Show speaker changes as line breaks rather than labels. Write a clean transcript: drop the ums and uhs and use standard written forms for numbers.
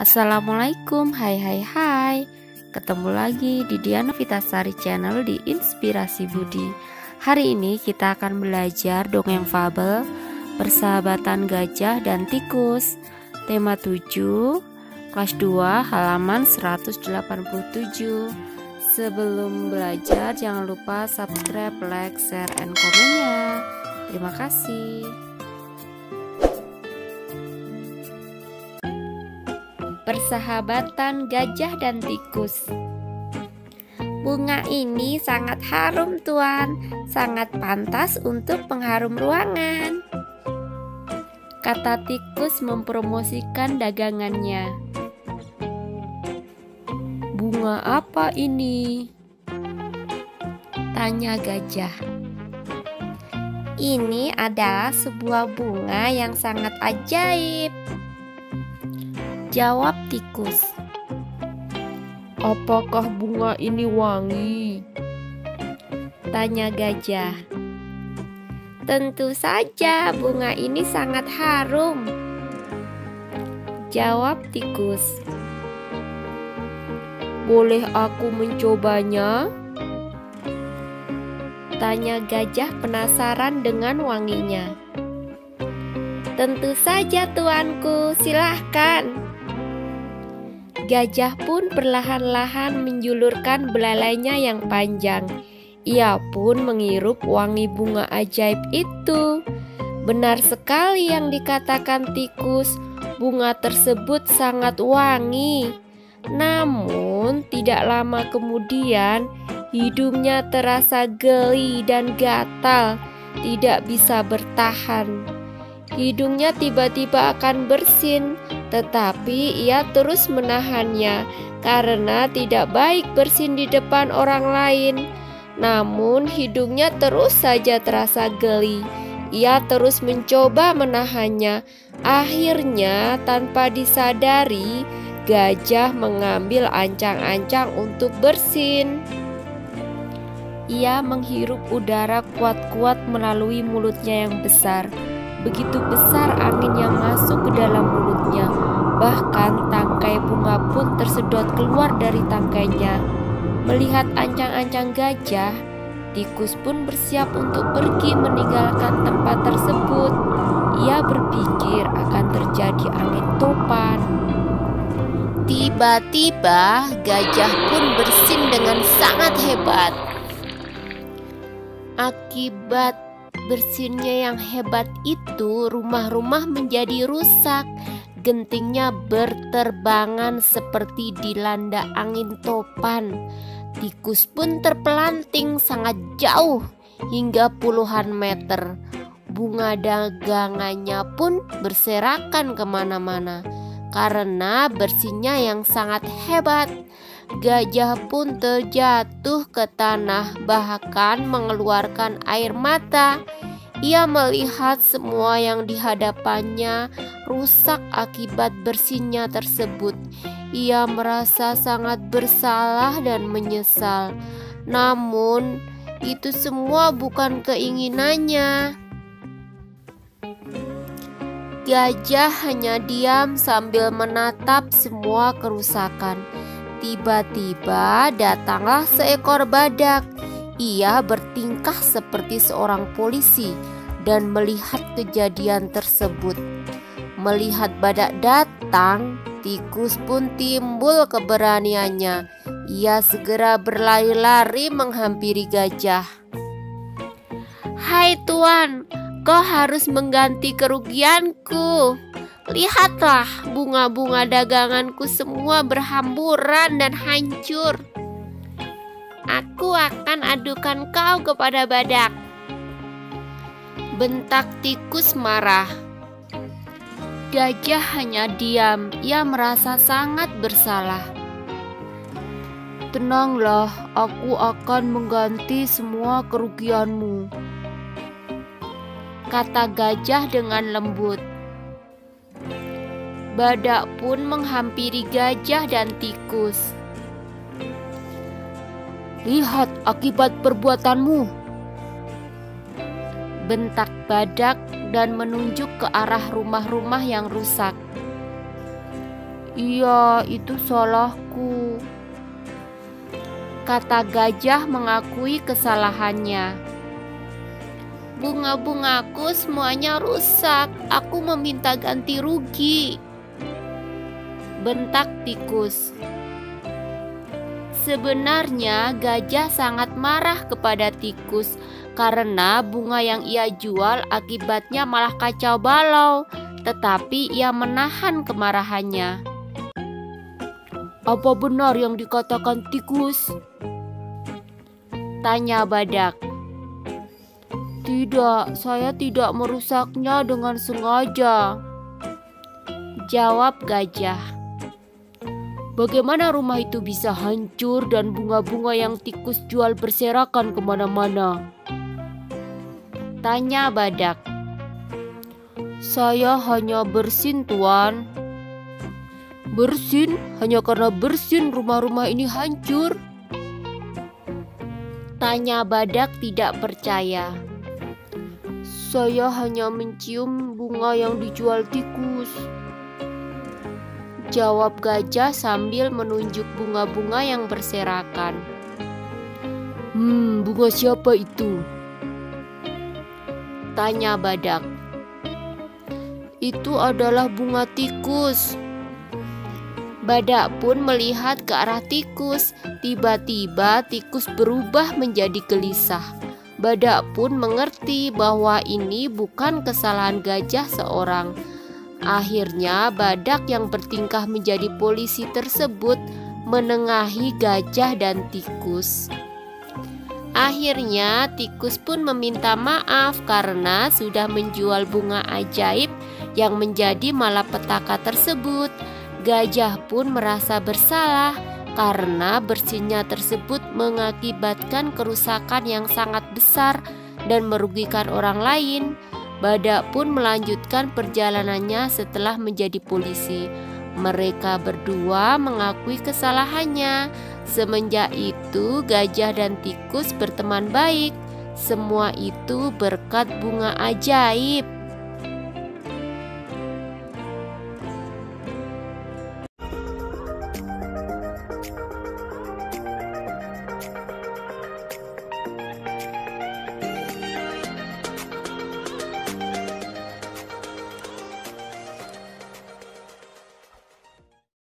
Assalamualaikum, hai. Ketemu lagi di Diana Vitasari Channel di Inspirasi Budi. Hari ini kita akan belajar dongeng fabel Persahabatan Gajah dan Tikus. Tema 7, kelas 2, halaman 187. Sebelum belajar jangan lupa subscribe, like, share, and komen ya. Terima kasih. Persahabatan Gajah dan Tikus. Bunga ini sangat harum, Tuan. Sangat pantas untuk pengharum ruangan, kata tikus mempromosikan dagangannya. Bunga apa ini? Tanya gajah. Ini adalah sebuah bunga yang sangat ajaib, jawab tikus. Apakah bunga ini wangi? Tanya gajah. Tentu saja bunga ini sangat harum, jawab tikus. Boleh aku mencobanya? Tanya gajah penasaran dengan wanginya. Tentu saja, tuanku, silahkan. Gajah pun perlahan-lahan menjulurkan belalainya yang panjang. Ia pun menghirup wangi bunga ajaib itu. Benar sekali yang dikatakan tikus, bunga tersebut sangat wangi. Namun tidak lama kemudian hidungnya terasa geli dan gatal, tidak bisa bertahan. Hidungnya tiba-tiba akan bersin, tetapi ia terus menahannya karena tidak baik bersin di depan orang lain. Namun hidungnya terus saja terasa geli. Ia terus mencoba menahannya. Akhirnya tanpa disadari, gajah mengambil ancang-ancang untuk bersin. Ia menghirup udara kuat-kuat melalui mulutnya yang besar. Begitu besar angin yang masuk ke dalam mulutnya. Bahkan tangkai bunga pun tersedot keluar dari tangkainya. Melihat ancang-ancang gajah, tikus pun bersiap untuk pergi meninggalkan tempat tersebut. Ia berpikir akan terjadi angin topan. Tiba-tiba gajah pun bersin dengan sangat hebat. Akibat bersinnya yang hebat itu, rumah-rumah menjadi rusak. Gentingnya berterbangan seperti dilanda angin topan. Tikus pun terpelanting sangat jauh hingga puluhan meter. Bunga dagangannya pun berserakan kemana-mana karena bersinnya yang sangat hebat. Gajah pun terjatuh ke tanah, bahkan mengeluarkan air mata. Ia melihat semua yang di hadapannya rusak akibat bersinnya tersebut. Ia merasa sangat bersalah dan menyesal. Namun, itu semua bukan keinginannya. Gajah hanya diam sambil menatap semua kerusakan. Tiba-tiba datanglah seekor badak. Ia bertingkah seperti seorang polisi dan melihat kejadian tersebut. Melihat badak datang, tikus pun timbul keberaniannya. Ia segera berlari-lari menghampiri gajah. Hai tuan, kau harus mengganti kerugianku. Lihatlah, bunga-bunga daganganku semua berhamburan dan hancur. Aku akan adukan kau kepada badak, bentak tikus marah. Gajah hanya diam, ia merasa sangat bersalah. Tenanglah, aku akan mengganti semua kerugianmu, kata gajah dengan lembut. Badak pun menghampiri gajah dan tikus. Lihat akibat perbuatanmu, bentak badak dan menunjuk ke arah rumah-rumah yang rusak. Iya, itu salahku, kata gajah mengakui kesalahannya. Bunga-bungaku semuanya rusak. Aku meminta ganti rugi, bentak tikus. Sebenarnya gajah sangat marah kepada tikus karena bunga yang ia jual akibatnya malah kacau balau, tetapi ia menahan kemarahannya. Apa benar yang dikatakan tikus? Tanya badak. Tidak, saya tidak merusaknya dengan sengaja, jawab gajah. Bagaimana rumah itu bisa hancur dan bunga-bunga yang tikus jual berserakan kemana-mana? Tanya badak. Saya hanya bersin, Tuan. Bersin? Hanya karena bersin rumah-rumah ini hancur? Tanya badak tidak percaya. Saya hanya mencium bunga yang dijual tikus, jawab gajah sambil menunjuk bunga-bunga yang berserakan. Bunga siapa itu? Tanya badak. Itu adalah bunga tikus. Badak pun melihat ke arah tikus. Tiba-tiba tikus berubah menjadi gelisah. Badak pun mengerti bahwa ini bukan kesalahan gajah seorang. Akhirnya badak yang bertingkah menjadi polisi tersebut menengahi gajah dan tikus. Akhirnya tikus pun meminta maaf karena sudah menjual bunga ajaib yang menjadi malapetaka tersebut. Gajah pun merasa bersalah karena bersinnya tersebut mengakibatkan kerusakan yang sangat besar dan merugikan orang lain. Badak pun melanjutkan perjalanannya setelah menjadi polisi. Mereka berdua mengakui kesalahannya. Semenjak itu gajah dan tikus berteman baik. Semua itu berkat bunga ajaib.